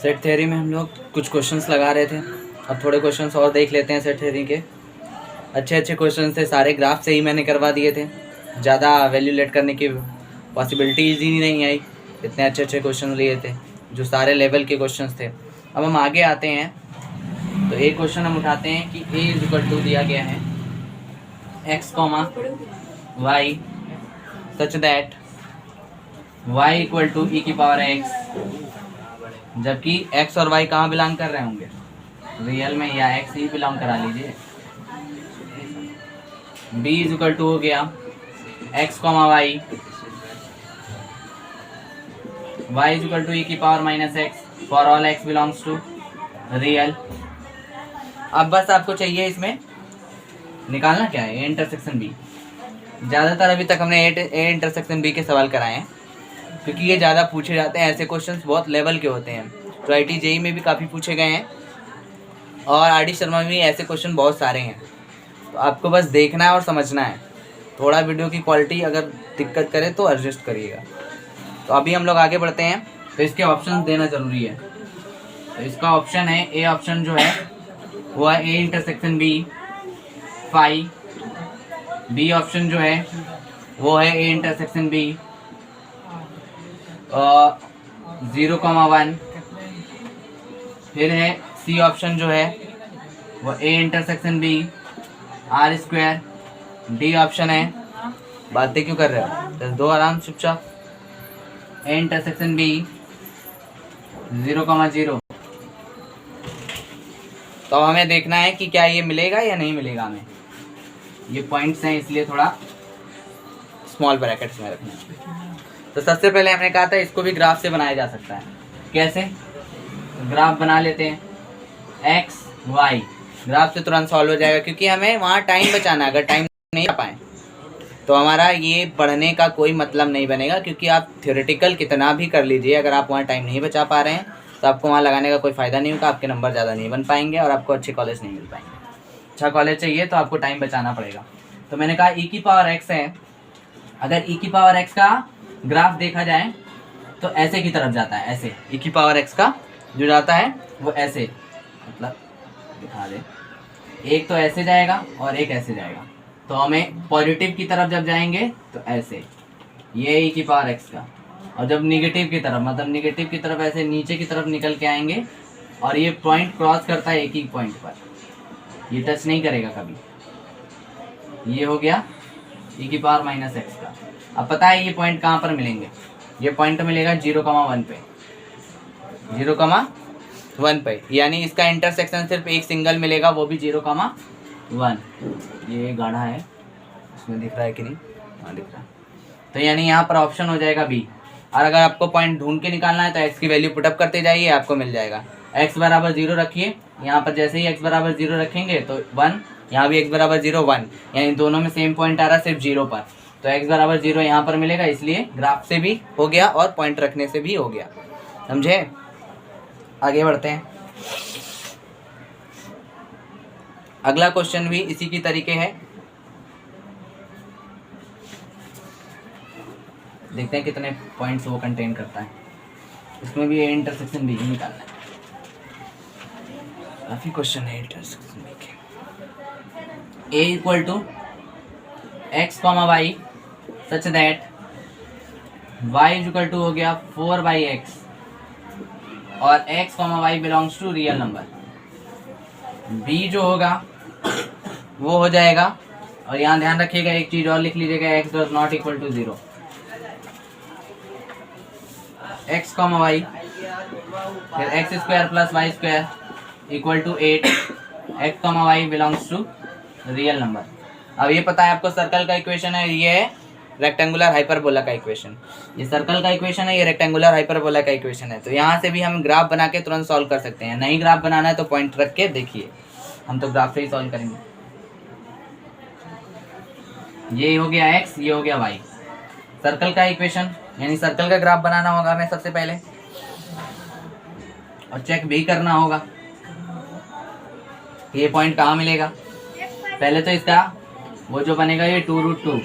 Set theory में हम लोग कुछ क्वेश्चंस लगा रहे थे। अब थोड़े क्वेश्चंस और देख लेते हैं सेट थ्योरी के। अच्छे अच्छे क्वेश्चंस थे, सारे ग्राफ से ही मैंने करवा दिए थे, ज़्यादा वैल्यू लेट करने की पॉसिबिलिटीज़ ही नहीं आई। इतने अच्छे अच्छे क्वेश्चन लिए थे जो सारे लेवल के क्वेश्चंस थे। अब हम आगे आते हैं तो एक क्वेश्चन हम उठाते हैं कि a इज इक्वल टू दिया गया है x comma y such that y equal to e की पावर x, जबकि x और y कहाँ बिलोंग कर रहे होंगे, रियल में, या x ही बिलोंग करा लीजिए। b इज इक्वल टू हो गया x comma y is equal to e की power minus x for all x belongs to real. अब बस आपको चाहिए इसमें निकालना क्या है, ए इंटरसेक्शन बी। ज़्यादातर अभी तक हमने ए इंटरसेक्शन बी के सवाल कराए हैं क्योंकि ये ज़्यादा पूछे जाते हैं। ऐसे क्वेश्चंस बहुत लेवल के होते हैं, तो आई जेई में भी काफ़ी पूछे गए हैं और आर डी शर्मा में भी ऐसे क्वेश्चन बहुत सारे हैं। तो आपको बस देखना है और समझना है। थोड़ा वीडियो की क्वालिटी अगर दिक्कत करे तो एडजस्ट करिएगा। तो अभी हम लोग आगे बढ़ते हैं। तो इसके ऑप्शन देना ज़रूरी है। तो इसका ऑप्शन है, ए ऑप्शन जो है वो है A intersection B phi. B option जो है वो है ए इंटरसेक्शन बी 0,1। फिर है सी ऑप्शन जो है वो A intersection B R square. D option है, बातें क्यों कर रहे हो, बस दो आराम चुपचाप, ए इंटरसेक्शन बी 0,0। तो हमें देखना है कि क्या ये मिलेगा या नहीं मिलेगा हमें। ये पॉइंट्स हैं इसलिए थोड़ा स्मॉल ब्रैकेट्स में रखना है। तो सबसे पहले हमने कहा था इसको भी ग्राफ से बनाया जा सकता है। कैसे, ग्राफ बना लेते हैं एक्स वाई। ग्राफ से तुरंत सॉल्व हो जाएगा क्योंकि हमें वहाँ टाइम बचाना है। अगर टाइम नहीं आ पाए तो हमारा ये पढ़ने का कोई मतलब नहीं बनेगा, क्योंकि आप थ्योरेटिकल कितना भी कर लीजिए, अगर आप वहाँ टाइम नहीं बचा पा रहे हैं तो आपको वहाँ लगाने का कोई फ़ायदा नहीं होगा। आपके नंबर ज़्यादा नहीं बन पाएंगे और आपको अच्छे कॉलेज नहीं मिल पाएंगे। अच्छा कॉलेज चाहिए तो आपको टाइम बचाना पड़ेगा। तो मैंने कहा ई की पावर एक्स है। अगर ई की पावर एक्स का ग्राफ देखा जाए तो ऐसे की तरफ जाता है, ऐसे ई की पावर एक्स का जो जाता है वो ऐसे, मतलब दिखा दे, एक तो ऐसे जाएगा और एक ऐसे जाएगा। तो हमें पॉजिटिव की तरफ जब जाएंगे तो ऐसे, ये ई की पावर एक्स का, और जब निगेटिव की तरफ, मतलब निगेटिव की तरफ ऐसे नीचे की तरफ निकल के आएंगे और ये पॉइंट क्रॉस करता है एक ही पॉइंट पर, ये टच नहीं करेगा कभी। ये हो गया ई की पावर माइनस एक्स का। अब पता है ये पॉइंट कहाँ पर मिलेंगे, ये पॉइंट मिलेगा 0,1 पे, 0,1 पे, यानी इसका इंटरसेक्शन सिर्फ एक सिंगल मिलेगा, वो भी 0,1। ये गाढ़ा है, इसमें दिख रहा है कि नहीं, हाँ दिख रहा है। तो यानी यहाँ पर ऑप्शन हो जाएगा बी। और अगर आपको पॉइंट ढूंढ के निकालना है तो एक्स की वैल्यू पुटअप करते जाइए, आपको मिल जाएगा। एक्स बराबर 0 रखिए, यहाँ पर जैसे ही एक्स बराबर 0 रखेंगे तो 1, यहाँ भी एक्स बराबर 0 1, यानी दोनों में सेम पॉइंट आ रहा है सिर्फ 0 पर। तो एक्स बराबर 0 यहाँ पर मिलेगा, इसलिए ग्राफ से भी हो गया और पॉइंट रखने से भी हो गया। समझे, आगे बढ़ते हैं। अगला क्वेश्चन भी इसी की तरीके है, देखते हैं कितने पॉइंट्स वो कंटेन करता है। इसमें भी ए इंटरसेक्शन बी निकालना है, काफी क्वेश्चन है इंटरसेक्शन बी के। A equal to X comma Y such that Y is equal to हो गया 4/x और x comma Y belongs to real number. B जो होगा वो हो जाएगा, और यहाँ ध्यान रखिएगा एक चीज और लिख लीजिएगा, x does not equal to 0। x comma y फिर x square plus y square equal to 8, x comma Y belongs to real number. अब ये पता है आपको सर्कल का इक्वेशन है, ये है रेक्टेंगुलर हाइपरबोला का इक्वेशन। ये सर्कल का इक्वेशन है, ये रेक्टेंगुलर हाइपरबोला का इक्वेशन है। तो यहाँ से भी हम ग्राफ बना के तुरंत सॉल्व कर सकते हैं। नहीं ग्राफ बनाना है तो पॉइंट रख के देखिए, हम तो ग्राफ से ही सॉल्व करेंगे। ये हो गया x, ये हो गया y, सर्कल का इक्वेशन, यानी सर्कल का ग्राफ बनाना होगा हमें सबसे पहले, और चेक भी करना होगा ये पॉइंट कहाँ मिलेगा। पहले तो इसका वो जो बनेगा ये 2√2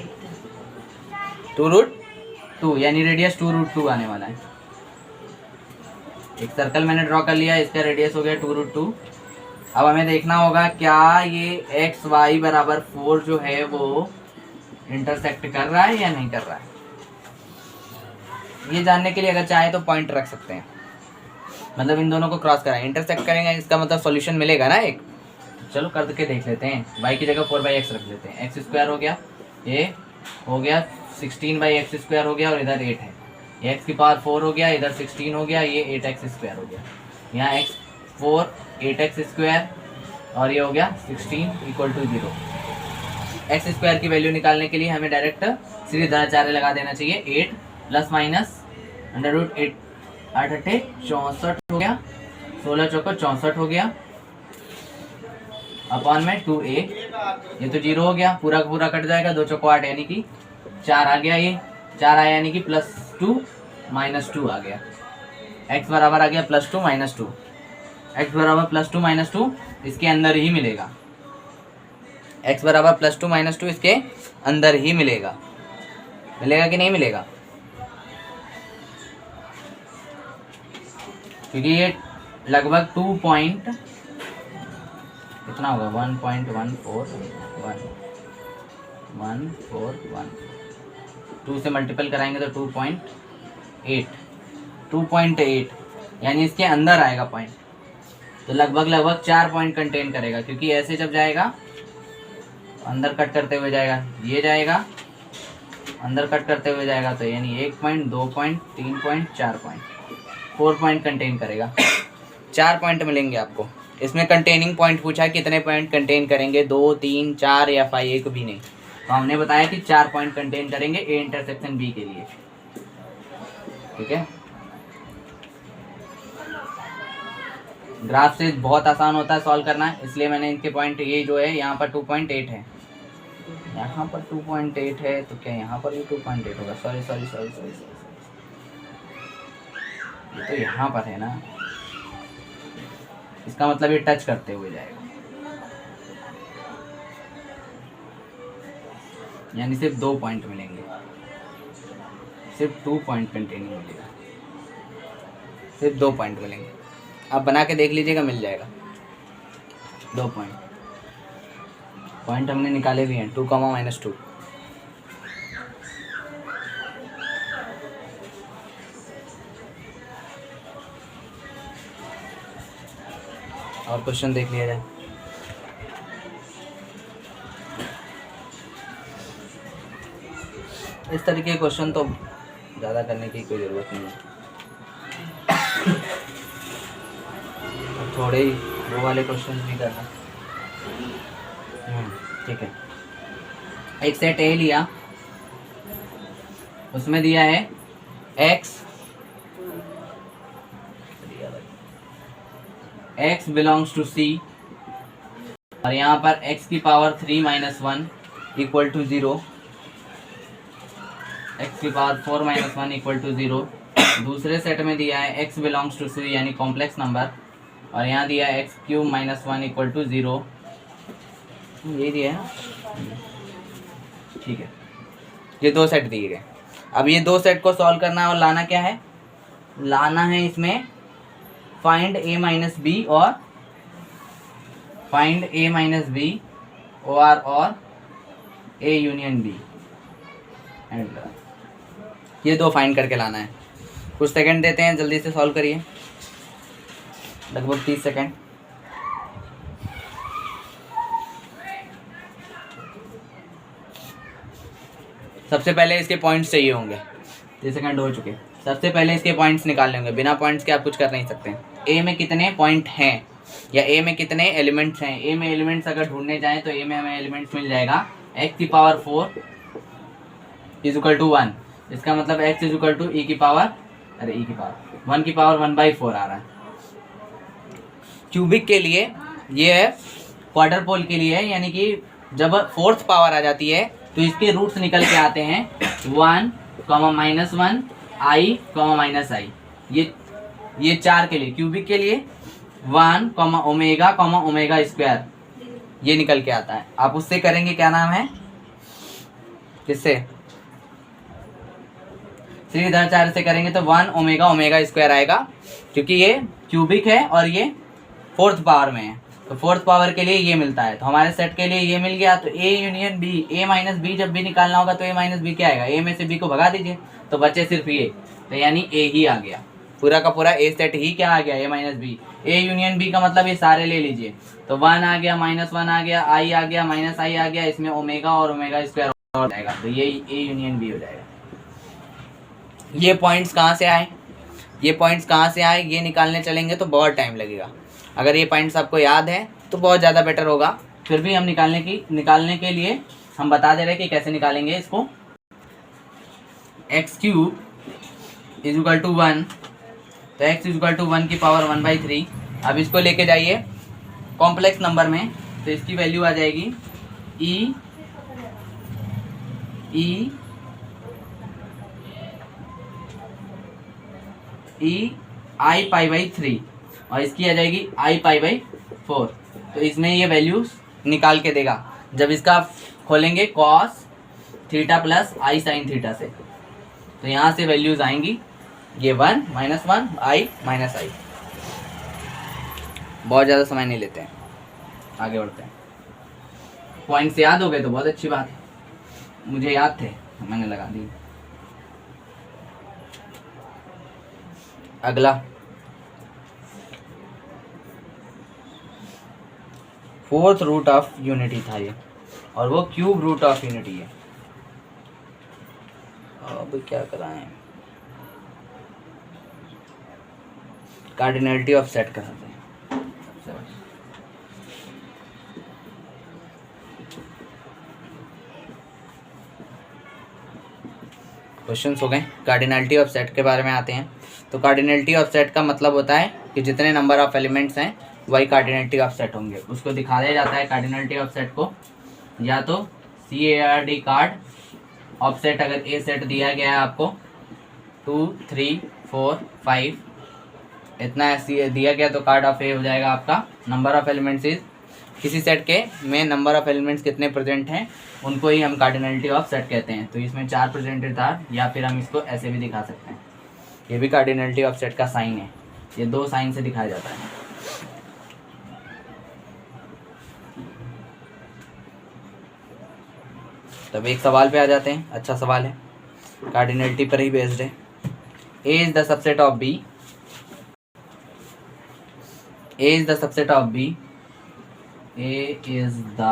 यानी रेडियस 2√2 आने वाला है। एक सर्कल मैंने ड्रॉ कर लिया, इसका रेडियस हो गया 2√2। अब हमें देखना होगा क्या ये एक्स वाई बराबर 4 जो है वो इंटरसेक्ट कर रहा है या नहीं कर रहा है। ये जानने के लिए अगर चाहे तो पॉइंट रख सकते हैं, मतलब इन दोनों को क्रॉस कराएं, इंटरसेक्ट करेंगे, इसका मतलब सॉल्यूशन मिलेगा ना एक। चलो करके देख लेते हैं। y की जगह 4/x रख लेते हैं। एक्स स्क्वायर हो गया, ये हो गया 16/x स्क्वायर हो गया, और इधर 8 है, ये x की पावर 4 हो गया, इधर 16 हो गया, ये 8x स्क्वायर हो गया, यहाँ x 4 8x स्क्वायर, और ये हो गया 16 = 0। एक्स स्क्वायर की वैल्यू निकालने के लिए हमें डायरेक्ट सीधे धनाचार्य लगा देना चाहिए। 8 + -√8 8 8 64 हो गया, 16 चौको 64 हो गया, अपॉन में 2a, ये तो 0 हो गया, पूरा पूरा कट जाएगा, 2 चौको 8 यानी कि 4 आ गया, ये 4 आया यानी कि +2 -2 आ गया। x बराबर आ गया +2 -2, x बराबर +2 -2 इसके अंदर ही मिलेगा, x बराबर +2 -2 इसके अंदर ही मिलेगा। मिलेगा कि नहीं मिलेगा, क्योंकि ये लगभग 2 पॉइंट कितना होगा 1.141 2 से मल्टीपल कराएंगे तो 2.8 यानी इसके अंदर आएगा पॉइंट, तो लगभग 4 पॉइंट कंटेन करेगा, क्योंकि ऐसे जब जाएगा अंदर कट करते हुए जाएगा, ये जाएगा अंदर कट करते हुए जाएगा, तो यानी 1 point 2 point 3 point 4 point 4 point contain करेगा। 4 पॉइंट मिलेंगे आपको। इसमें कंटेनिंग पॉइंट पूछा है कितने पॉइंट कंटेन करेंगे, 2 3 4 या 5, एक भी नहीं, तो हमने बताया कि 4 पॉइंट कंटेन करेंगे ए इंटरसेक्शन बी के लिए। ठीक है, ग्राफ से बहुत आसान होता है सॉल्व करना, इसलिए मैंने इनके पॉइंट, ये जो है यहाँ पर 2.8 है, यहाँ पर 2.8 है, तो क्या यहाँ पर भी 2.8 होगा, सॉरी ये तो यहाँ पर है ना, इसका मतलब ये टच करते हुए जाएगा, यानी सिर्फ 2 पॉइंट मिलेंगे, सिर्फ 2 पॉइंट कंटेनिंग मिलेगा, सिर्फ 2 पॉइंट मिलेंगे। आप बना के देख लीजिएगा, मिल जाएगा 2 पॉइंट हमने निकाले भी हैं, 2, -2। और क्वेश्चन देख लिया जाए। इस तरीके के क्वेश्चन तो ज़्यादा करने की कोई ज़रूरत नहीं है, थोड़े ही वो वाले क्वेश्चन भी करना। ठीक है, एक सेट ए लिया, उसमें दिया है x बिलोंग्स टू c, और यहाँ पर x की पावर 3 - 1 = 0, x की पावर 4 - 1 = 0। दूसरे सेट में दिया है x बिलोंग्स टू c यानी कॉम्प्लेक्स नंबर, और यहाँ दिया है x³ - 1 = 0, ये दिया है। ठीक है, ये 2 सेट दिए गए। अब ये 2 सेट को सॉल्व करना है, और लाना क्या है, लाना है इसमें फाइंड a - b और फाइंड a - b और a यूनियन b, ये 2 फाइंड करके लाना है। कुछ सेकंड देते हैं, जल्दी से सॉल्व करिए, लगभग 30 सेकंड। सबसे पहले इसके पॉइंट्स चाहिए होंगे, 30 सेकंड हो चुके। सबसे पहले इसके पॉइंट्स निकालने होंगे, बिना पॉइंट्स के आप कुछ कर नहीं सकते। ए में कितने पॉइंट हैं या ए में कितने एलिमेंट्स हैं। ए में एलिमेंट्स अगर ढूंढने जाएं तो ए में हमें एलिमेंट्स मिल जाएगा x की पावर 4 = 1, इसका मतलब x = e की पावर 1 की पावर 1/4 आ रहा है। क्यूबिक के लिए ये है, क्वार्टर पोल के लिए है, यानी कि जब 4th पावर आ जाती है तो इसके रूट्स निकल के आते हैं 1, -1 i, -i। ये 4 के लिए, क्यूबिक के लिए 1, ओमेगा स्क्वायर, ये निकल के आता है। आप उससे करेंगे, क्या नाम है, किससे, 3 इधर 4 से करेंगे तो 1 ओमेगा ओमेगा स्क्वायर आएगा, क्योंकि ये क्यूबिक है और ये 4th पावर में है, तो 4th पावर के लिए ये मिलता है। तो हमारे सेट के लिए ये मिल गया। तो A union B, A minus B जब भी निकालना होगा तो ए माइनस बी क्या आएगा, ए में से बी को भगा दीजिए तो बचे सिर्फ ये, तो यानी ए ही आ गया, पूरा का पूरा ए सेट ही क्या आ गया, A minus B. A union B का मतलब ये सारे ले लीजिए, तो 1 आ गया, -1 आ गया, आई आ गया, माइनस आई आ गया, इसमें ओमेगा और ओमेगा स्क्वायर हो जाएगा, तो ये ए यूनियन बी हो जाएगा। ये पॉइंट्स कहाँ से आए, ये पॉइंट्स कहाँ से आए, ये निकालने चलेंगे तो बहुत टाइम लगेगा। अगर ये पॉइंट्स आपको याद है तो बहुत ज़्यादा बेटर होगा। फिर भी हम निकालने के लिए हम बता दे रहे हैं कि कैसे निकालेंगे इसको। x³ = 1, तो x = 1 की पावर 1/3। अब इसको लेके जाइए कॉम्प्लेक्स नंबर में, तो इसकी वैल्यू आ जाएगी e i π/3 और इसकी आ जाएगी i π/4। तो इसमें ये वैल्यूज निकाल के देगा जब इसका खोलेंगे cos theta plus i sin theta से, तो यहाँ से वैल्यूज आएंगी ये 1 -1 i -i। बहुत ज़्यादा समय नहीं लेते हैं, आगे बढ़ते हैं। पॉइंट्स याद हो गए तो बहुत अच्छी बात है, मुझे याद थे मैंने लगा दी। अगला 4th रूट ऑफ यूनिटी था ये, और वो क्यूब रूट ऑफ यूनिटी है। अब क्या कराएं, कार्डिनलिटी ऑफ सेट कराते हैं। क्वेश्चंस हो गए, कार्डिनलिटी ऑफ सेट के बारे में आते हैं। तो कार्डिनलिटी ऑफ सेट का मतलब होता है कि जितने नंबर ऑफ एलिमेंट्स हैं वही कार्डिनलिटी ऑफ सेट होंगे। उसको दिखाया जाता है कार्डिनलिटी ऑफ सेट को या तो CARD कार्ड ऑफ सेट। अगर ए सेट दिया गया है आपको 2 3 4 5 इतना ऐसे दिया गया तो कार्ड ऑफ ए हो जाएगा आपका। नंबर ऑफ एलिमेंट्स इज, किसी सेट के में नंबर ऑफ एलिमेंट्स कितने प्रेजेंट हैं उनको ही हम कार्डिनलिटी ऑफ सेट कहते हैं। तो इसमें 4 प्रेजेंटेड था, या फिर हम इसको ऐसे भी दिखा सकते हैं। ये भी कार्डिनलिटी ऑफ सेट का साइन है, ये 2 साइन से दिखाया जाता है। तब एक सवाल पे आ जाते हैं, अच्छा सवाल है, कार्डिनलिटी पर ही बेस्ड है। A is the subset of B, A is the subset of B, A is the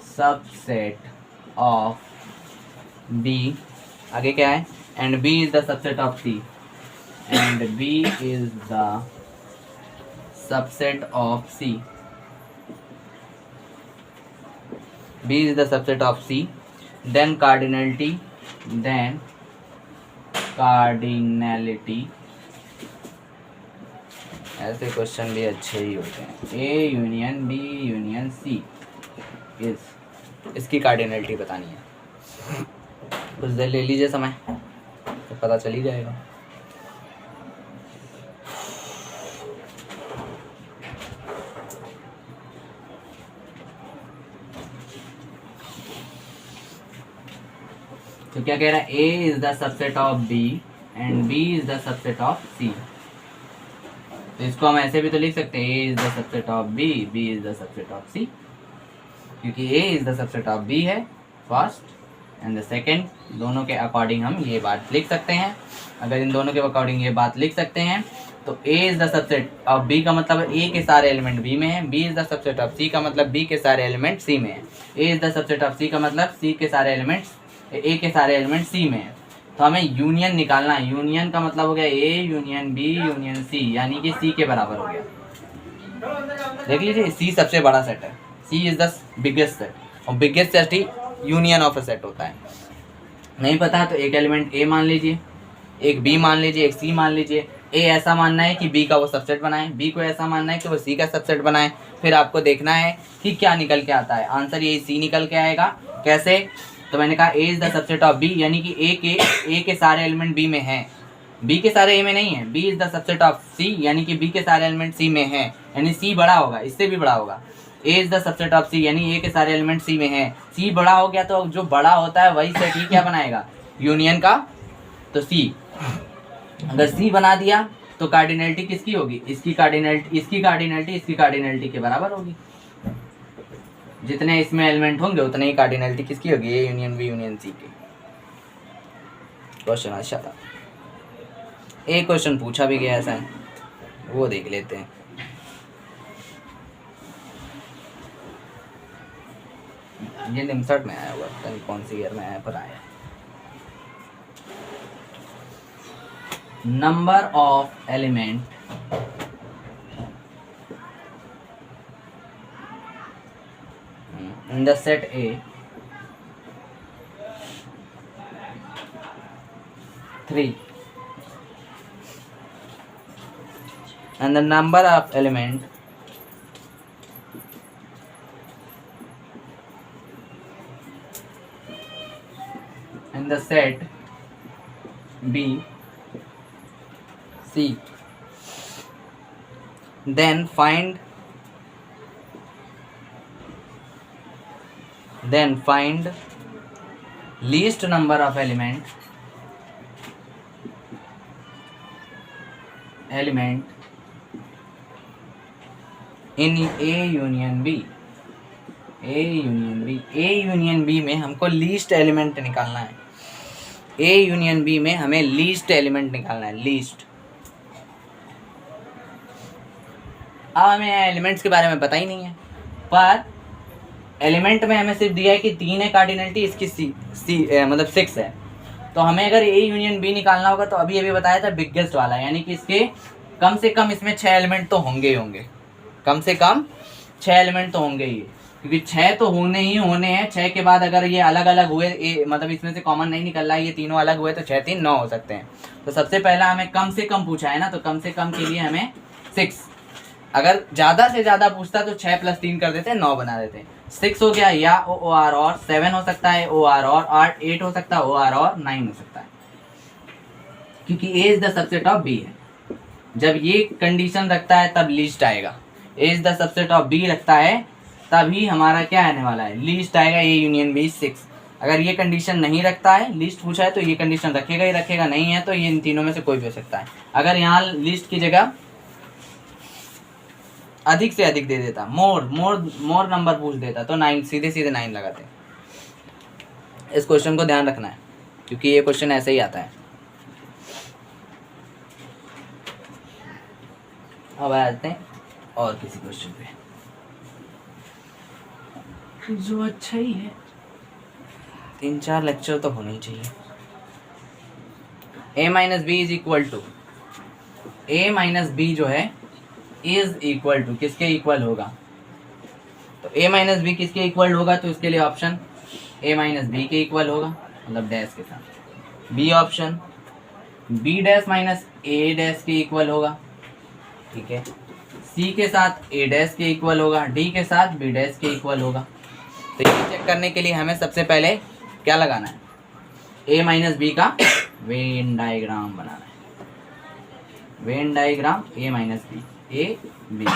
subset of B, आगे क्या है, and B is the subset of C, and B is the subset of C, B is the subset of C, then cardinality ऐसे question भी अच्छे ही होते हैं। A union B union C इसकी कार्डिनलिटी बतानी है। कुछ देर ले लीजिए समय, तो पता चल ही जाएगा। तो क्या कह रहा है, A is the subset of B and B is the subset of C. तो इसको हम ऐसे भी तो लिख सकते हैं, A is the subset of B, B is the subset of C, क्योंकि A is the subset of B है फर्स्ट एंड द सेकंड, दोनों के अकॉर्डिंग हम ये बात लिख सकते हैं। अगर इन दोनों के अकॉर्डिंग ये बात लिख सकते हैं तो A is the subset of B का मतलब ए के सारे एलिमेंट बी में है, B is the subset of C का मतलब बी के सारे एलिमेंट सी में है, A is the subset of C का मतलब सी के सारे एलिमेंट्स ए के सारे एलिमेंट सी में है। तो हमें यूनियन निकालना है। यूनियन का मतलब हो गया A union B union C, यानी कि सी के बराबर हो गया। देख लीजिए, सी सबसे बड़ा सेट है, सी इज द बिगेस्ट सेट, और biggest set he union of a set होता है। नहीं पता तो एक एलिमेंट ए मान लीजिए, एक बी मान लीजिए, एक सी मान लीजिए। ए ऐसा मानना है कि बी का वो सबसेट बनाए, बी को ऐसा मानना है कि वो सी का सबसेट बनाए। फिर आपको देखना है कि क्या निकल के आता है। आंसर यही सी निकल के आएगा। कैसे? तो मैंने कहा A is the subset of B, यानी कि ए के सारे एलिमेंट बी में हैं, बी के सारे ए में नहीं है। B is the subset of C, यानी कि बी के सारे एलिमेंट सी में हैं, यानी सी बड़ा होगा, इससे भी बड़ा होगा। ए is the subset of C, यानी ए के सारे एलिमेंट सी में हैं, सी बड़ा हो गया तो जो बड़ा होता है वही सेट ही क्या बनाएगा, यूनियन का तो सी, अगर सी बना दिया तो कार्डिनलिटी किसकी होगी, इसकी कार्डिनलिटी के बराबर होगी। जितने इसमें एलिमेंट होंगे उतने ही कार्डिनलिटी किसकी होगी, A union B union C की। क्वेश्चन अच्छा था, एक क्वेश्चन पूछा भी गया ऐसा है, वो देख लेते हैं। ये निमसट में आया हुआ, पता नहीं कौन सी ईयर में आया पर आया। Number of element in the set A 3 and the number of element in the set B C, then find least number of element in A union B। A union B में हमको least element निकालना है। A union B में हमें least element निकालना है, least. अब हमें एलिमेंट्स के बारे में पता ही नहीं है, पर एलिमेंट में हमें सिर्फ दिया है कि 3 है कार्डिनलिटी, इसकी सी मतलब 6 है। तो हमें अगर ए यूनियन बी निकालना होगा तो अभी बताया था बिगेस्ट वाला, यानी कि इसके कम से कम इसमें 6 एलिमेंट तो होंगे ही होंगे, कम से कम 6 एलिमेंट तो होंगे ही, क्योंकि 6 तो होने ही होने हैं। 6 के बाद अगर ये अलग अलग हुए, मतलब इसमें से कॉमन नहीं निकल रहा है, ये तीनों अलग हुए तो 6 3 9 हो सकते हैं। तो सबसे पहला हमें कम से कम पूछा है ना, तो कम से कम के लिए हमें 6। अगर ज़्यादा से ज़्यादा पूछता तो 6 + 3 कर देते, 9 बना देते। 6 हो गया, या ओ आर और 7 हो सकता है, ओ आर और 8 हो सकता है, ओ आर और 9 हो सकता है, क्योंकि A is the subset of B है। जब ये कंडीशन रखता है तब लीस्ट आएगा, A is the subset of B रखता है तभी हमारा क्या आने वाला है, लीस्ट आएगा, ए यूनियन बी 6। अगर ये कंडीशन नहीं रखता है, लीस्ट पूछा है तो ये कंडीशन रखेगा ही रखेगा, नहीं है तो ये इन तीनों में से कोई भी हो सकता है। अगर यहाँ लिस्ट की जगह अधिक से अधिक दे देता, मोर नंबर पूछ देता तो 9 सीधे 9 लगाते। इस क्वेश्चन को ध्यान रखना है क्योंकि ये क्वेश्चन ऐसे ही आता है। अब आते हैं और किसी क्वेश्चन पे जो अच्छा ही है, 3-4 लेक्चर तो होने ही चाहिए। a - b is equal to, a - b जो है इज इक्वल टू किसके इक्वल होगा, तो a - b किसके इक्वल होगा, तो इसके लिए ऑप्शन a - b के इक्वल होगा, मतलब डैश के साथ। B option b dash minus a dash के इक्वल होगा, ठीक है। c के साथ a डैश के इक्वल होगा, d के साथ b डैश के इक्वल होगा। तो ये चेक करने के लिए हमें सबसे पहले क्या लगाना है, a - b का वेन डायग्राम बनाना है। Venn diagram a - b, a b,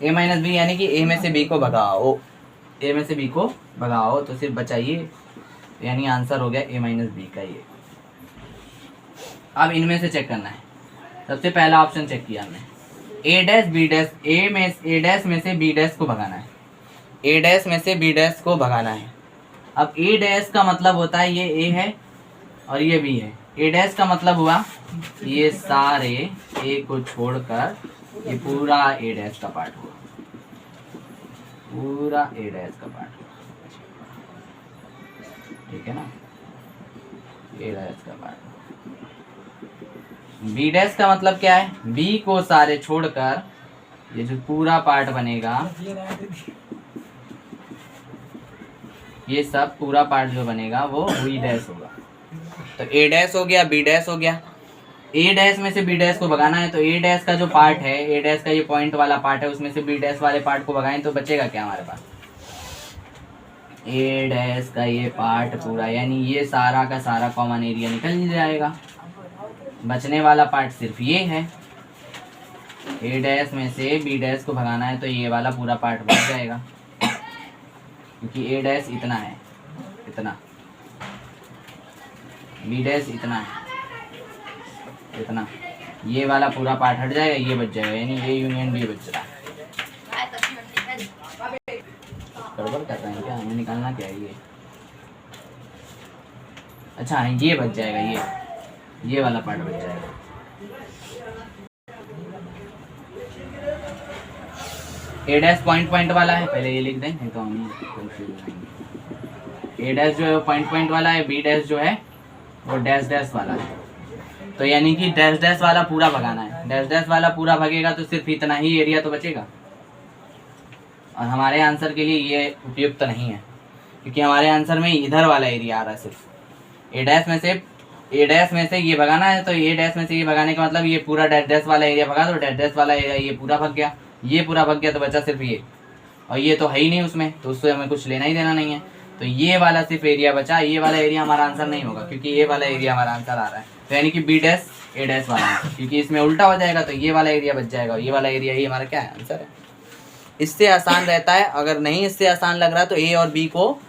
a - b यानी कि a में से b को भगाओ, a में से b को भगाओ तो सिर्फ बचाइए, यानी आंसर हो गया a - b का ये। अब इनमें से चेक करना है। सबसे पहला ऑप्शन चेक किया हमने, a dash b dash, a dash में से b डैश को भगाना है, a डैश में से b डैश को भगाना है। अब a डैश का मतलब होता है ये a है और ये b है। a डैश का मतलब हुआ ये सारे a को छोड़कर ये पूरा a डैश का पार्ट हुआ, पूरा a डैश का पार्ट हुआ, ठीक है ना, a डैश का पार्ट। b डैश का मतलब क्या है, b को सारे छोड़कर ये जो पूरा पार्ट बनेगा, ये सब पूरा पार्ट जो बनेगा वो b डैश होगा। तो a डैश हो गया, b डैश हो गया। a डैश में से b डैश को भगाना है, तो a डैश का जो पार्ट है, a डैश का ये पॉइंट वाला पार्ट है, उसमें से b डैश वाले पार्ट को भगाएं तो बचेगा क्या हमारे पास, a डैश का ये पार्ट पूरा, यानी ये सारा का सारा कॉमन एरिया निकल जाएगा। बचने वाला पार्ट सिर्फ ये है, a डैश में से b डैश को भगाना है तो ये वाला पूरा पार्ट बच जाएगा, क्योंकि a डैश इतना है, इतना, b डैश इतना है, इतना, ये वाला पूरा पार्ट हट जाएगा, ये बच जाएगा, यानी ए यूनियन बी बच रहा है। गड़बड़ कर रहे हैं क्या, हमें निकालना क्या है ये? अच्छा ये बच जाएगा, ये वाला पार्ट बच जाएगा। ए डैश पॉइंट वाला है, पहले ये लिख दें नहीं तो हम कंफ्यूज हो जाएंगे। ए डैश जो है पॉइंट वाला है, बी डैश जो है वो डैश वाला है। तो यानी कि डैश वाला पूरा भगाना है। डैश वाला पूरा भगेगा तो सिर्फ इतना ही एरिया तो बचेगा, और हमारे आंसर के लिए ये उपयुक्त नहीं है, क्योंकि हमारे आंसर में इधर वाला एरिया आ रहा है सिर्फ। ए डैश में से ये भगाना है, तो ए डैश में से ये भगाने का मतलब ये पूरा डैश वाला एरिया भगा दो, डैश वाला एरिया ये पूरा भग गया, ये पूरा भग गया, तो बचा सिर्फ ये, और ये तो है ही नहीं उसमें, तो उससे हमें कुछ लेना ही देना नहीं है। तो ये वाला सिर्फ एरिया बचा, ये वाला एरिया हमारा आंसर नहीं होगा, क्योंकि ये वाला एरिया हमारा आंसर आ रहा है। तो यानी कि बी डैश ए डैश वाला है, क्योंकि इसमें उल्टा हो जाएगा, तो ये वाला एरिया बच जाएगा, ये वाला एरिया ही हमारा क्या है, आंसर है। इससे आसान रहता है, अगर नहीं इससे आसान लग रहा तो ए और बी को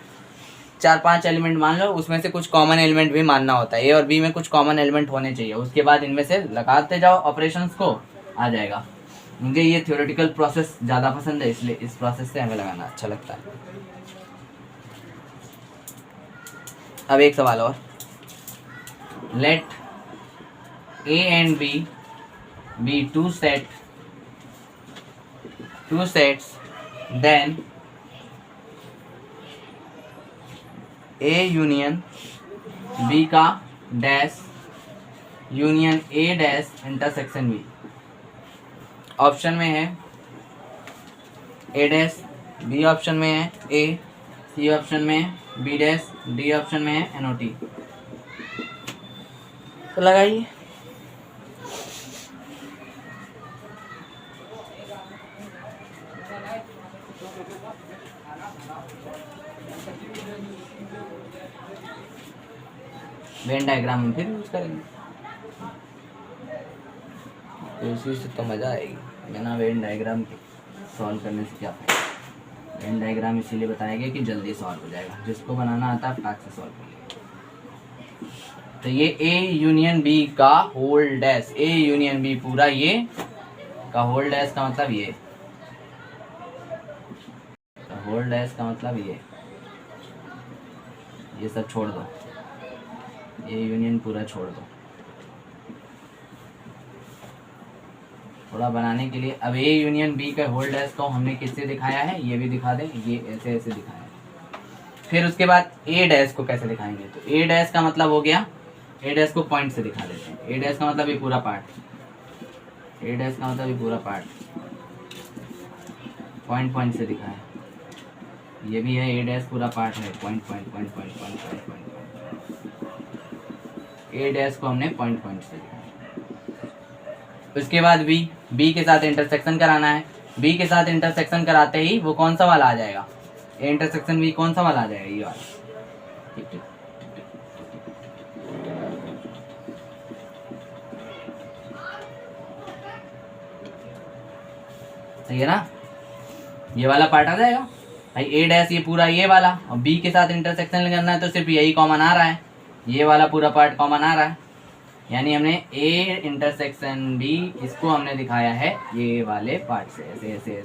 4-5 एलिमेंट मान लो, उसमें से कुछ कॉमन एलिमेंट भी मानना होता है। ए और बी में कुछ कॉमन एलिमेंट होने चाहिए, उसके बाद इनमें से लगाते जाओ ऑपरेशंस को, आ जाएगा। मुझे ये थ्योरेटिकल प्रोसेस ज़्यादा पसंद है, इसलिए इस प्रोसेस से हमें लगाना अच्छा लगता है। अब एक सवाल और, let A and B be two sets then A union B का dash union A dash intersection B. Option में है ए डैश, बी ऑप्शन में है ए, सी ऑप्शन में है बी डैश, डी ऑप्शन में है NOT। तो लगाइए। वेन डायग्राम हम फिर यूज करेंगे, तो उसी से तो मज़ा आएगी। बिना वेन डायग्राम के सॉल्व करने से क्या फायदा। वेन डायग्राम इसीलिए बताया गया कि जल्दी सॉल्व हो जाएगा, जिसको बनाना आता है फटाक से सॉल्व कर लेगा। तो ये ए यूनियन बी का whole dash, A union B पूरा ये का होल डैश का मतलब होल डैश का मतलब ये सब छोड़ दो, ये यूनियन पूरा छोड़ दो। थोड़ा बनाने के लिए अब ए यूनियन बी के होल डैश को हमने किससे दिखाया है, ये भी दिखा दें, ये ऐसे ऐसे दिखाया है। फिर उसके बाद ए डैश को कैसे दिखाएंगे, तो ए डैश का मतलब हो गया, ए डैश को पॉइंट से दिखा देते हैं। ए डैश का मतलब ये पूरा पार्ट, ए डैश का मतलब ये पूरा पार्ट पॉइंट से दिखाया। ये भी है ए डैश पूरा पार्ट है, पॉइंट। ए डैश को हमने पॉइंट से दिखाया। उसके बाद बी के साथ इंटरसेक्शन कराना है। बी के साथ इंटरसेक्शन कराते ही वो कौन सा वाला आ जाएगा, ए इंटरसेक्शन बी कौन सा वाला आ जाएगा, ये वाला। सही है ना, ये वाला पार्ट आ जाएगा भाई। ए डैश ये पूरा ये वाला, और बी के साथ इंटरसेक्शन करना है तो सिर्फ यही कॉमन आ रहा है, ये वाला पूरा पार्ट कॉमन आ रहा है। यानी हमने ए इंटरसेक्शन बी इसको हमने दिखाया है ये वाले पार्ट से, ऐसे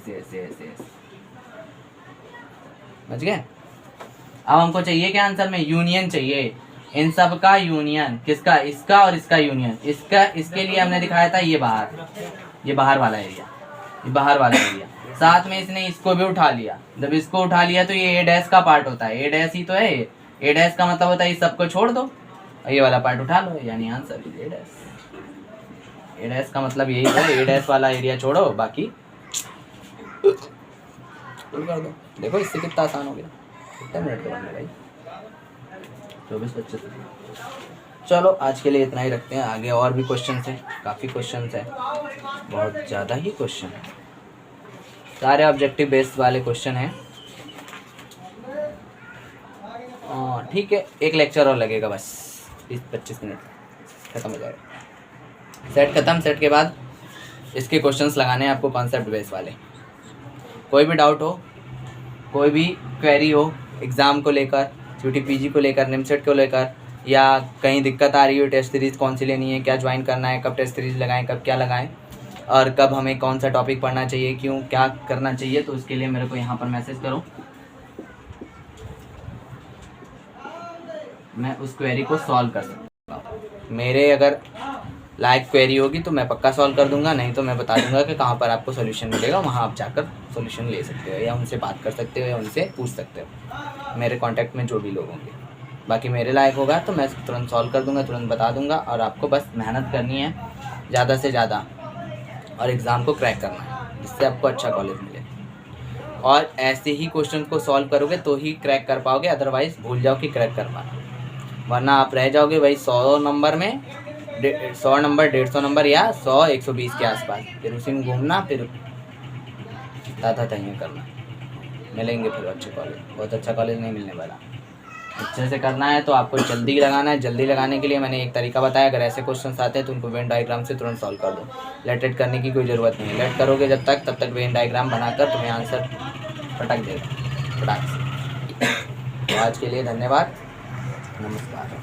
बच गए। अब हमको चाहिए क्या आंसर में, यूनियन चाहिए, इन सब का यूनियन, किसका, इसका और इसका यूनियन। इसके लिए हमने दिखाया था ये बाहर वाला एरिया, साथ में इसने इसको भी उठा लिया। जब इसको उठा लिया तो ये ए डैश का पार्ट होता है, ए डैश ही तो है। ए डैश का मतलब होता है इस सबको छोड़ दो, ये वाला पार्ट उठा लो, यानी answer is a dash. A dash का मतलब यही है, ए डैश वाला एरिया छोड़ो, बाकी कर दो। देखो इससे कितना आसान हो गया, कितने मिनट का बनने भाई, 24-25। चलो आज के लिए इतना ही रखते हैं, आगे और भी क्वेश्चन है, काफ़ी क्वेश्चन है, बहुत ज़्यादा ही क्वेश्चन है, सारे ऑब्जेक्टिव बेस्ड वाले क्वेश्चन हैं। ठीक है, एक लेक्चर और लगेगा बस, 20-25 मिनट खत्म हो जाएगा। सेट खत्म, सेट के बाद इसके क्वेश्चंस लगाने हैं आपको कॉन्सेप्ट बेस वाले। कोई भी डाउट हो, कोई भी क्वेरी हो एग्ज़ाम को लेकर, यूटीपीजी को लेकर, निमसेट को लेकर, या कहीं दिक्कत आ रही हो, टेस्ट सीरीज़ कौन सी लेनी है, क्या ज्वाइन करना है, कब टेस्ट सीरीज़ लगाएं, कब क्या लगाएं, और कब हमें कौन सा टॉपिक पढ़ना चाहिए, क्यों क्या करना चाहिए, तो उसके लिए मेरे को यहाँ पर मैसेज करो, मैं उस क्वेरी को सॉल्व कर सकता हूँ। मेरे अगर लाइव क्वेरी होगी तो मैं पक्का सॉल्व कर दूंगा, नहीं तो मैं बता दूंगा कि कहाँ पर आपको सोल्यूशन मिलेगा, वहाँ आप जाकर सोल्यूशन ले सकते हो या उनसे बात कर सकते हो या उनसे पूछ सकते हो, मेरे कांटेक्ट में जो भी लोग होंगे। बाकी मेरे लायक होगा तो मैं तुरंत सॉल्व कर दूंगा, तुरंत बता दूंगा, और आपको बस मेहनत करनी है ज़्यादा से ज़्यादा और एग्ज़ाम को क्रैक करना है, जिससे आपको अच्छा कॉलेज मिले। और ऐसे ही क्वेश्चन को सॉल्व करोगे तो ही क्रैक कर पाओगे, अदरवाइज़ भूल जाओ कि क्रैक कर पाओगे, वरना आप रह जाओगे वही 100 नंबर में, 100 नंबर 150 नंबर या 100 120 के आसपास, फिर उसी में घूमना, फिर ज़्यादा तय करना। मिलेंगे फिर अच्छे कॉलेज, बहुत अच्छा कॉलेज नहीं मिलने वाला। अच्छे से करना है तो आपको जल्दी लगाना है। जल्दी लगाने के लिए मैंने एक तरीका बताया, अगर ऐसे क्वेश्चन आते हैं तो उनको वेन डायग्राम से तुरंत सॉल्व कर दो, लेट करने की कोई ज़रूरत नहीं है। लेट करोगे जब तक, तब तक वेन डायग्राम बनाकर तुम्हें आंसर फटक देगा फटाक से। तो आज के लिए धन्यवाद, नमस्कार।